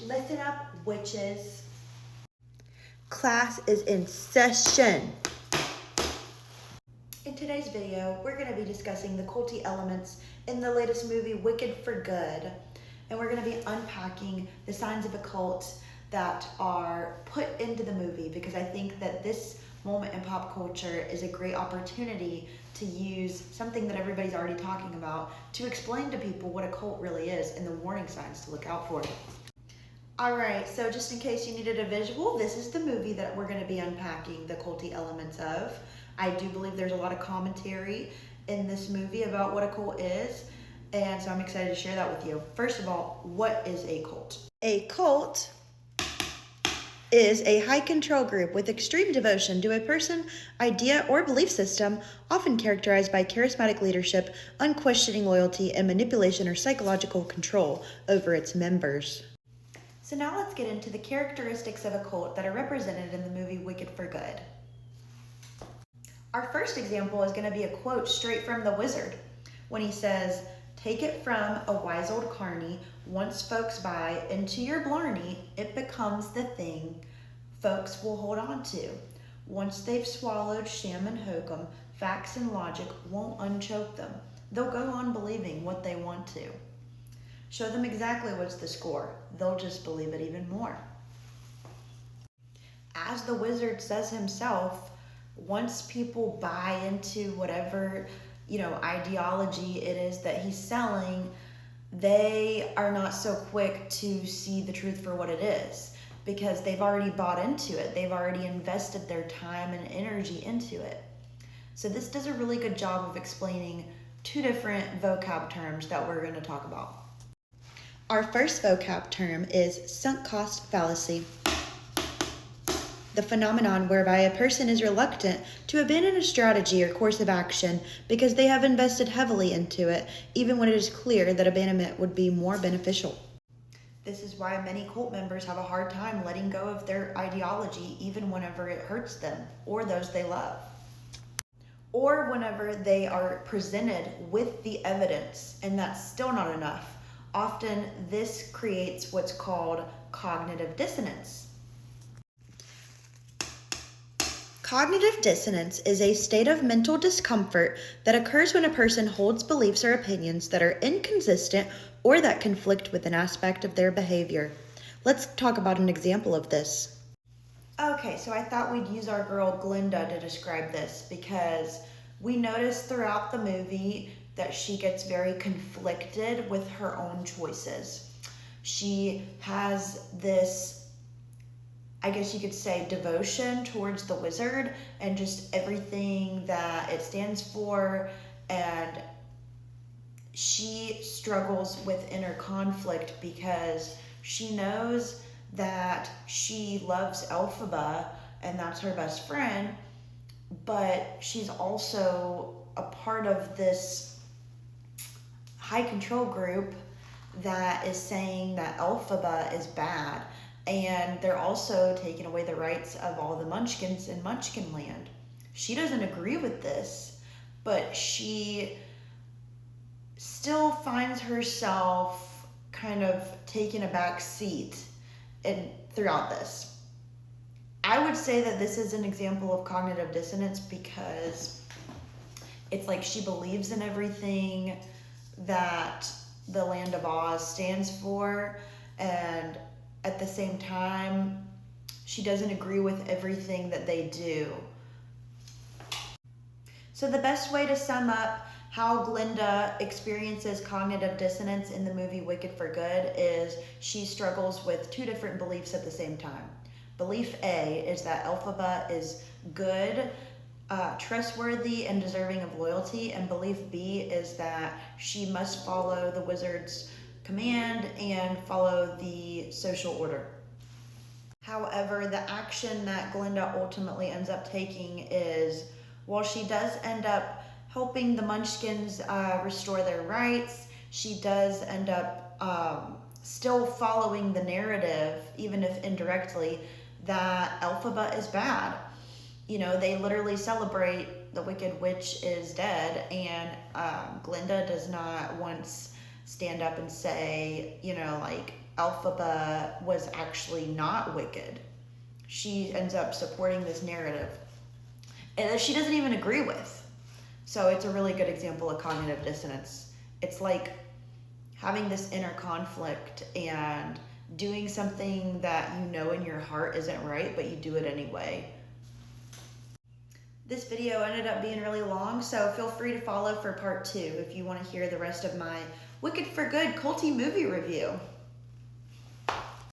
Listen up, witches. Class is in session. In today's video, we're going to be discussing the culty elements in the latest movie, Wicked for Good. And we're going to be unpacking the signs of a cult that are put into the movie, because I think that this moment in pop culture is a great opportunity to use something that everybody's already talking about to explain to people what a cult really is and the warning signs to look out for. Alright, so just in case you needed a visual, this is the movie that we're going to be unpacking the culty elements of. I do believe there's a lot of commentary in this movie about what a cult is, and so I'm excited to share that with you. First of all, what is a cult? A cult is a high control group with extreme devotion to a person, idea, or belief system, often characterized by charismatic leadership, unquestioning loyalty, and manipulation or psychological control over its members. So now let's get into the characteristics of a cult that are represented in the movie Wicked for Good. Our first example is going to be a quote straight from the wizard when he says, "Take it from a wise old carny, once folks buy into your blarney, it becomes the thing folks will hold on to. Once they've swallowed sham and hokum, facts and logic won't unchoke them. They'll go on believing what they want to. Show them exactly what's the score. They'll just believe it even more." As the wizard says himself, once people buy into whatever, ideology it is that he's selling, they are not so quick to see the truth for what it is, because they've already bought into it. They've already invested their time and energy into it. So this does a really good job of explaining two different vocab terms that we're going to talk about. Our first vocab term is sunk cost fallacy. The phenomenon whereby a person is reluctant to abandon a strategy or course of action because they have invested heavily into it, even when it is clear that abandonment would be more beneficial. This is why many cult members have a hard time letting go of their ideology, even whenever it hurts them or those they love, or whenever they are presented with the evidence and that's still not enough. Often this creates what's called cognitive dissonance. Cognitive dissonance is a state of mental discomfort that occurs when a person holds beliefs or opinions that are inconsistent or that conflict with an aspect of their behavior. Let's talk about an example of this. Okay, so I thought we'd use our girl Glinda to describe this, because we notice throughout the movie that she gets very conflicted with her own choices. She has this, I guess you could say, devotion towards the wizard and just everything that it stands for, and she struggles with inner conflict because she knows that she loves Elphaba and that's her best friend, but she's also a part of this high control group that is saying that Elphaba is bad, and they're also taking away the rights of all the munchkins in Munchkinland. She doesn't agree with this, but she still finds herself kind of taking a back seat throughout this. I would say that this is an example of cognitive dissonance, because it's like she believes in everything that the Land of Oz stands for, and at the same time, she doesn't agree with everything that they do. So the best way to sum up how Glinda experiences cognitive dissonance in the movie Wicked for Good is she struggles with two different beliefs at the same time. Belief A is that Elphaba is good, trustworthy, and deserving of loyalty, and belief B is that she must follow the wizard's command and follow the social order. However, the action that Glinda ultimately ends up taking is, while she does end up helping the Munchkins restore their rights, she does end up still following the narrative, even if indirectly, that Elphaba is bad. They literally celebrate the Wicked Witch is dead, and Glinda does not once stand up and say, like Elphaba was actually not wicked. She ends up supporting this narrative and that she doesn't even agree with. So it's a really good example of cognitive dissonance. It's like having this inner conflict and doing something that you know in your heart isn't right, but you do it anyway. This video ended up being really long, so feel free to follow for part 2 if you want to hear the rest of my Wicked for Good Culty movie review.